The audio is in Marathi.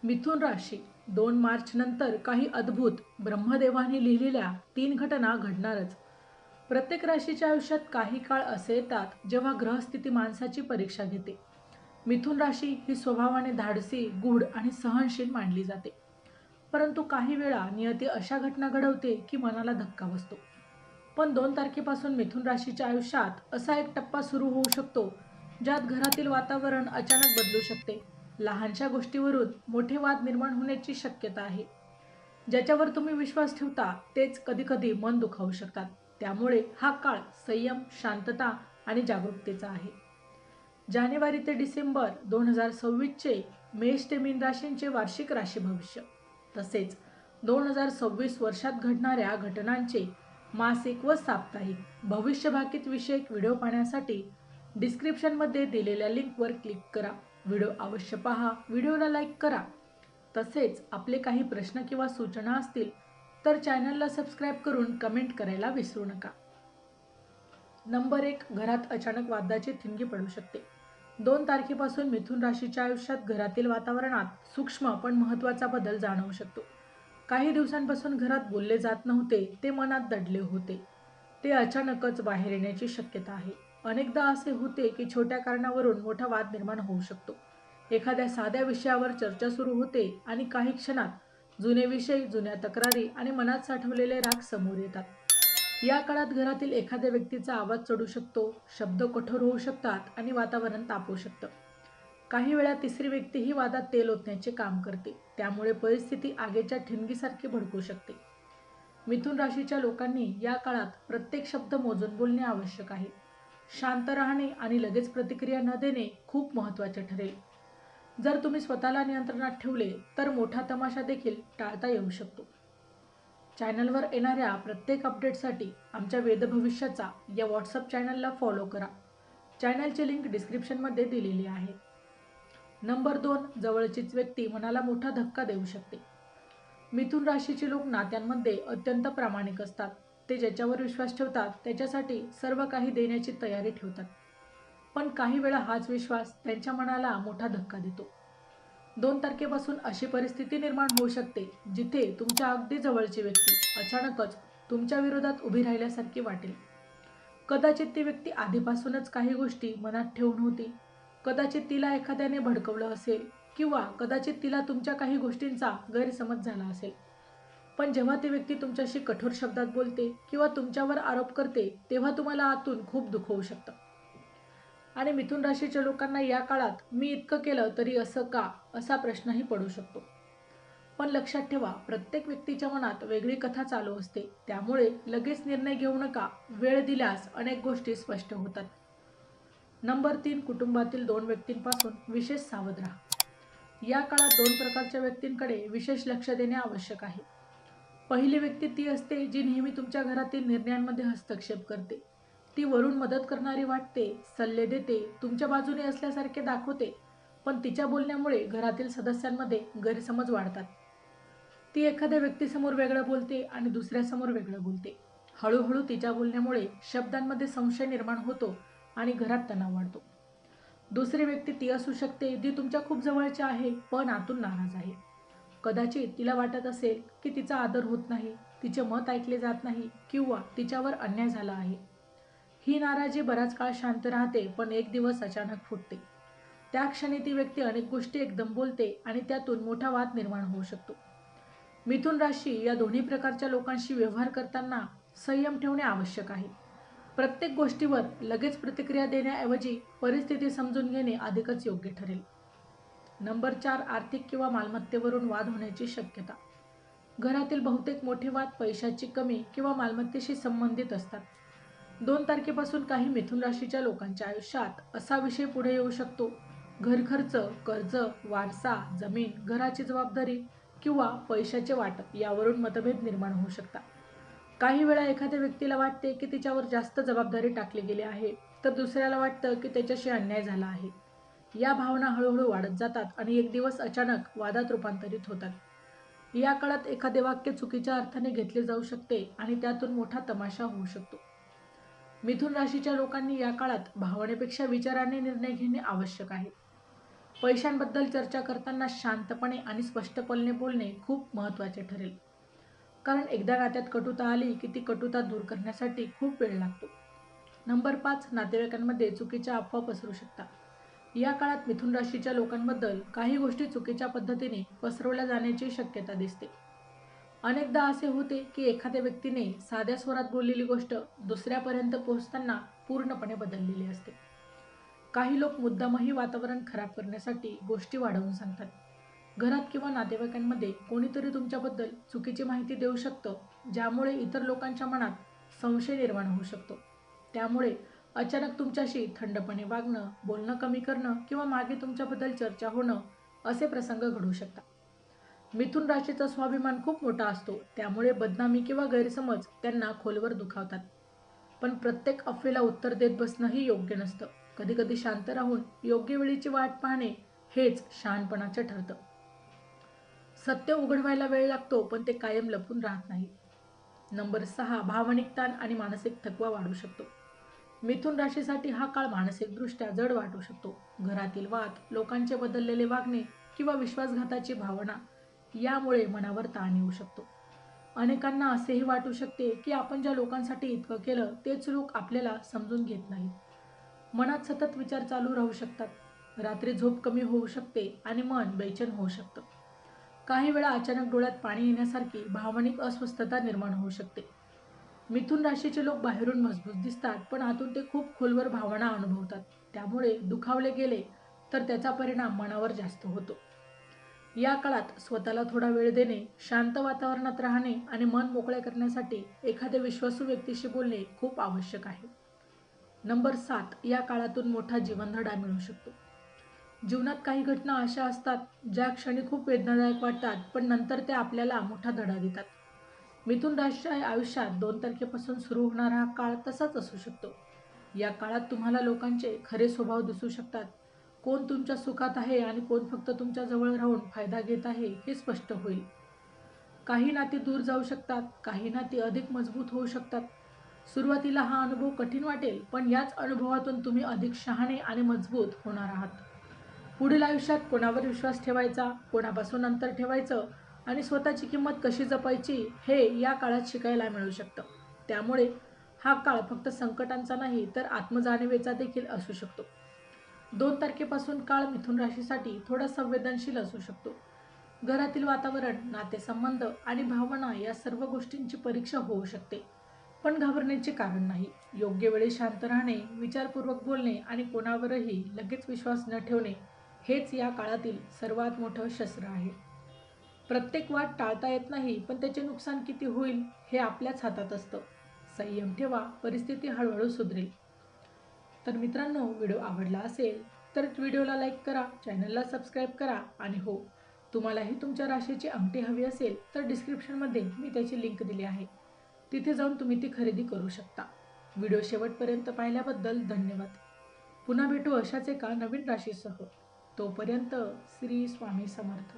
मिथुन राशी 2 मार्च नंतर काही अद्भुत ब्रह्मदेवाने लिहिलेल्या 3 घटना घडणारच. प्रत्येक राशीच्या आयुष्यात काही काळ असे येतात जेव्हा ग्रहस्थिती माणसाची परीक्षा घेते. मिथुन राशी ही स्वभावाने धाडसी, गूढ आणि सहनशील मानली जाते. परंतु काही वेळा नियती अशा घटना घडवते की मनाला धक्का बसतो. पण 2 तारखेपासून मिथुन राशीच्या आयुष्यात असा एक टप्पा सुरू होऊ शकतो ज्यात घरातील वातावरण अचानक बदलू शकते. लहानशा गोष्टीवरून मोठे वाद निर्माण होण्याची शक्यता आहे. ज्याच्यावर तुम्ही विश्वास ठेवता तेच कधीकधी मन दुखावू शकतात. त्यामुळे हा काळ संयम, शांतता आणि जागरूकतेचा आहे. जानेवारी ते डिसेंबर 2026चे मेष ते मीन राशींचे वार्षिक राशी भविष्य, तसेच 2026 वर्षात घडणाऱ्या घटनांचे मासिक व साप्ताहिक भविष्यभाकीत विषयक व्हिडिओ पाहण्यासाठी डिस्क्रिप्शनमध्ये दिलेल्या लिंकवर क्लिक करा. व्हिडिओ अवश्य पहा, व्हिडिओला लाईक करा. तसेच आपले काही प्रश्न किंवा सूचना असतील तर चॅनलला सबस्क्राईब करून कमेंट करायला विसरू नका. नंबर 1, घरात अचानक वादाची ठिणगी पडू शकते. 2 तारखेपासून मिथुन राशीच्या आयुष्यात घरातील वातावरणात सूक्ष्म पण महत्त्वाचा बदल जाणवू शकतो. काही दिवसांपासून घरात बोलले जात नव्हते ते मनात दडले होते, ते अचानकच बाहेर येण्याची शक्यता आहे. अनेकदा असे होते की छोट्या कारणावरून मोठा वाद निर्माण होऊ शकतो. एखाद्या साध्या विषयावर चर्चा सुरू होते आणि काही क्षणात जुने विषय, जुन्या तक्रारी आणि मनात साठवलेले राग समोर येतात. या काळात घरातील एखाद्या व्यक्तीचा आवाज चढू शकतो, शब्द कठोर होऊ शकतात आणि वातावरण तापू शकतं. काही वेळा तिसरी व्यक्तीही वादात तेल ओतण्याचे काम करते, त्यामुळे परिस्थिती आगीच्या ठिणगीसारखी भडकू शकते. मिथुन राशीच्या लोकांनी या काळात प्रत्येक शब्द मोजून बोलणे आवश्यक आहे. शांत राहणे आणि लगेच प्रतिक्रिया न देणे खूप महत्त्वाचे ठरेल. जर तुम्ही स्वतःला नियंत्रणात ठेवले तर मोठा तमाशा देखील टाळता येऊ शकतो. चॅनलवर येणाऱ्या प्रत्येक अपडेटसाठी आमच्या वेदभविष्याचा या व्हॉट्सअप चॅनलला फॉलो करा. चॅनलची लिंक डिस्क्रिप्शनमध्ये दिलेली आहे. नंबर 2, जवळचीच व्यक्ती मनाला मोठा धक्का देऊ शकते. मिथुन राशीचे लोक नात्यांमध्ये अत्यंत प्रामाणिक असतात. ते ज्याच्यावर विश्वास ठेवतात त्याच्यासाठी सर्व काही देण्याची तयारी ठेवतात. पण काही वेळा हाच विश्वास त्यांच्या मनाला मोठा धक्का देतो. 2 तारखेपासून अशी परिस्थिती निर्माण होऊ शकते जिथे तुमच्या अगदी जवळची व्यक्ती अचानकच तुमच्या विरोधात उभी राहिल्यासारखी वाटेल. कदाचित ती व्यक्ती आधीपासूनच काही गोष्टी मनात ठेवून होती. कदाचित तिला एखाद्याने भडकवलं असेल किंवा कदाचित तिला तुमच्या काही गोष्टींचा गैरसमज झाला असेल. पण जेव्हा ती व्यक्ती तुमच्याशी कठोर शब्दात बोलते किंवा तुमच्यावर आरोप करते तेव्हा तुम्हाला आतून खूप दुःख होऊ शकतं. आणि मिथुन राशीच्या लोकांना या काळात मी इतकं केलं तरी असं का असा प्रश्नही पडू शकतो. पण लक्षात ठेवा, प्रत्येक व्यक्तीच्या मनात वेगळी कथा चालू असते, त्यामुळे लगेच निर्णय घेऊ नका. वेळ दिल्यास अनेक गोष्टी स्पष्ट होतात. नंबर 3, कुटुंबातील 2 व्यक्तींपासून विशेष सावध राहा. या काळात 2 प्रकारच्या व्यक्तींकडे विशेष लक्ष देणे आवश्यक आहे. पहिली व्यक्ती ती असते जी नेहमी तुमच्या घरातील निर्णयांमध्ये हस्तक्षेप करते. ती वरून मदत करणारी वाटते, सल्ले देते, तुमच्या बाजूने असल्यासारखे दाखवते, पण तिच्या बोलण्यामुळे घरातील सदस्यांमध्ये गैरसमज वाढतात. ती एखाद्या व्यक्तीसमोर वेगळं बोलते आणि दुसऱ्यासमोर वेगळं बोलते. हळूहळू तिच्या बोलण्यामुळे शब्दांमध्ये संशय निर्माण होतो आणि घरात तणाव वाढतो. दुसरी व्यक्ती ती असू शकते जी तुमच्या खूप जवळची आहे पण आतून नाराज आहे. कदाचित तिला वाटत असेल की तिचा आदर होत नाही, तिचे मत ऐकले जात नाही किंवा तिच्यावर अन्याय झाला आहे. ही नाराजी बराच काळ शांत राहते पण एक दिवस अचानक फुटते. त्या क्षणी ती व्यक्ती अनेक गोष्टी एकदम बोलते आणि त्यातून मोठा वाद निर्माण होऊ शकतो. मिथुन राशी या दोन्ही प्रकारच्या लोकांशी व्यवहार करताना संयम ठेवणे आवश्यक आहे. प्रत्येक गोष्टीवर लगेच प्रतिक्रिया देण्याऐवजी परिस्थिती समजून घेणे अधिकच योग्य ठरेल. नंबर 4, आर्थिक किंवा मालमत्तेवरून वाद होण्याची शक्यता. घरातील बहुतेक मोठे वाद पैशाची कमी किंवा मालमत्तेशी संबंधित असतात. 2 तारखेपासून काही मिथुन राशीच्या लोकांच्या आयुष्यात असा विषय पुढे येऊ शकतो. घर खर्च, कर्ज, वारसा, जमीन, घराची जबाबदारी किंवा पैशाचे वाटप यावरून मतभेद निर्माण होऊ शकतात. काही वेळा एखाद्या व्यक्तीला वाटते की तिच्यावर जास्त जबाबदारी टाकली गेली आहे, तर दुसऱ्याला वाटतं की त्याच्याशी अन्याय झाला आहे. या भावना हळूहळू वाढत जातात आणि एक दिवस अचानक वादात रूपांतरित होतात. या काळात एखादे वाक्य चुकीच्या अर्थाने घेतले जाऊ शकते आणि त्यातून मोठा तमाशा होऊ शकतो. मिथुन राशीच्या लोकांनी या काळात भावनेपेक्षा विचाराने निर्णय घेणे आवश्यक आहे. पैशांबद्दल चर्चा करताना शांतपणे आणि स्पष्टपणे बोलणे खूप महत्त्वाचे ठरेल. कारण एकदा नात्यात कटुता आली की ती कटुता दूर करण्यासाठी खूप वेळ लागतो. नंबर 5, नातेवाईकांमध्ये चुकीच्या अफवा पसरू शकतात. या काळात मिथुन राशीच्या लोकांबद्दल काही गोष्टी चुकीच्या पद्धतीने पसरवल्या जाण्याची शक्यता दिसते. अनेकदा असे होते की एखाद्या व्यक्तीने साध्या स्वरात बोललेली गोष्ट दुसऱ्यापर्यंत पोहोचताना पूर्णपणे बदललेली असते. काही लोक मुद्दामही वातावरण खराब करण्यासाठी गोष्टी वाढवून सांगतात. घरात किंवा नातेवाईकांमध्ये कोणीतरी तुमच्याबद्दल चुकीची माहिती देऊ शकतं, ज्यामुळे इतर लोकांच्या मनात संशय निर्माण होऊ शकतो. त्यामुळे अचानक तुमच्याशी थंडपणे वागणं, बोलणं कमी करणं किंवा मागे तुमच्याबद्दल चर्चा होणं असे प्रसंग घडू शकतात. मिथुन राशीचा स्वाभिमान खूप मोठा असतो, त्यामुळे बदनामी किंवा गैरसमज त्यांना खोलवर दुखावतात. पण प्रत्येक अफवेला उत्तर देत बसणंही योग्य नसतं. कधीकधी शांत राहून योग्य वेळीची वाट पाहणे हेच शहाणपणाचं ठरतं. सत्य उघड व्हायला वेळ लागतो, पण ते कायम लपून राहत नाही. नंबर 6, भावनिक ताण आणि मानसिक थकवा वाढू शकतो. मिथुन राशीसाठी हा काळ मानसिकदृष्ट्या जड वाटू शकतो. घरातील वाद, लोकांचे बदललेले वागणे किंवा विश्वासघाताची भावना यामुळे मनावर ताण येऊ शकतो. अनेकांना असेही वाटू शकते की आपण ज्या लोकांसाठी इतकं केलं तेच लोक आपल्याला समजून घेत नाहीत. मनात सतत विचार चालू राहू शकतात. रात्री झोप कमी होऊ शकते आणि मन बेचैन होऊ शकतं. काही वेळा अचानक डोळ्यात पाणी येण्यासारखी भावनिक अस्वस्थता निर्माण होऊ शकते. मिथुन राशीचे लोक बाहेरून मजबूत दिसतात, पण आतून ते खूप खोलवर भावना अनुभवतात. त्यामुळे दुखावले गेले तर त्याचा परिणाम मनावर जास्त होतो. या काळात स्वतःला थोडा वेळ देणे, शांत वातावरणात राहणे आणि मन मोकळे करण्यासाठी एखाद्या विश्वासू व्यक्तीशी बोलणे खूप आवश्यक आहे. नंबर 7, या काळातून मोठा जीवनधडा मिळू शकतो. जीवनात काही घटना अशा असतात ज्या क्षणी खूप वेदनादायक वाटतात, पण नंतर त्या आपल्याला मोठा धडा देतात. मिथुन राशीच्या आयुष्यात 2 तारखेपासून सुरू होणारा हा काळ तसाच असू शकतो. या काळात तुम्हाला लोकांचे खरे स्वभाव दिसू शकतात. कोण तुमच्या सुखात आहे आणि कोण फक्त तुमच्या जवळ राहून फायदा घेत आहे हे स्पष्ट होईल. काही नाती दूर जाऊ शकतात, काही नाती अधिक मजबूत होऊ शकतात. सुरुवातीला हा अनुभव कठीण वाटेल, पण याच अनुभवातून तुम्ही अधिक शहाणे आणि मजबूत होणार आहात. पुढील आयुष्यात कोणावर विश्वास ठेवायचा, कोणापासून अंतर ठेवायचं आणि स्वतःची किंमत कशी जपायची हे या काळात शिकायला मिळू शकतं. त्यामुळे हा काळ फक्त संकटांचा नाही तर आत्मजाणीवेचा देखील असू शकतो. 2 तारखेपासून काळ मिथुन राशीसाठी थोडा संवेदनशील असू शकतो. घरातील वातावरण, नातेसंबंध आणि भावना या सर्व गोष्टींची परीक्षा होऊ शकते. पण घाबरण्याचे कारण नाही. योग्य वेळी शांत राहणे, विचारपूर्वक बोलणे आणि कोणावरही लगेच विश्वास न ठेवणे हेच या काळातील सर्वात मोठं शस्त्र आहे. प्रत्येक वाद टाळता येत नाही, पण त्याचे नुकसान किती होईल हे आपल्याच हातात असतं. संयम ठेवा, परिस्थिती हळूहळू सुधरेल. तर मित्रांनो, व्हिडिओ आवडला असेल तर व्हिडिओला लाईक करा, चॅनलला सबस्क्राईब करा आणि हो, तुम्हालाही तुमच्या राशीची अंगठी हवी असेल तर डिस्क्रिप्शनमध्ये मी त्याची लिंक दिली आहे. तिथे जाऊन तुम्ही ती खरेदी करू शकता. व्हिडिओ शेवटपर्यंत पाहिल्याबद्दल धन्यवाद. पुन्हा भेटू अशाच एका नवीन राशीसह. तोपर्यंत श्री स्वामी समर्थ.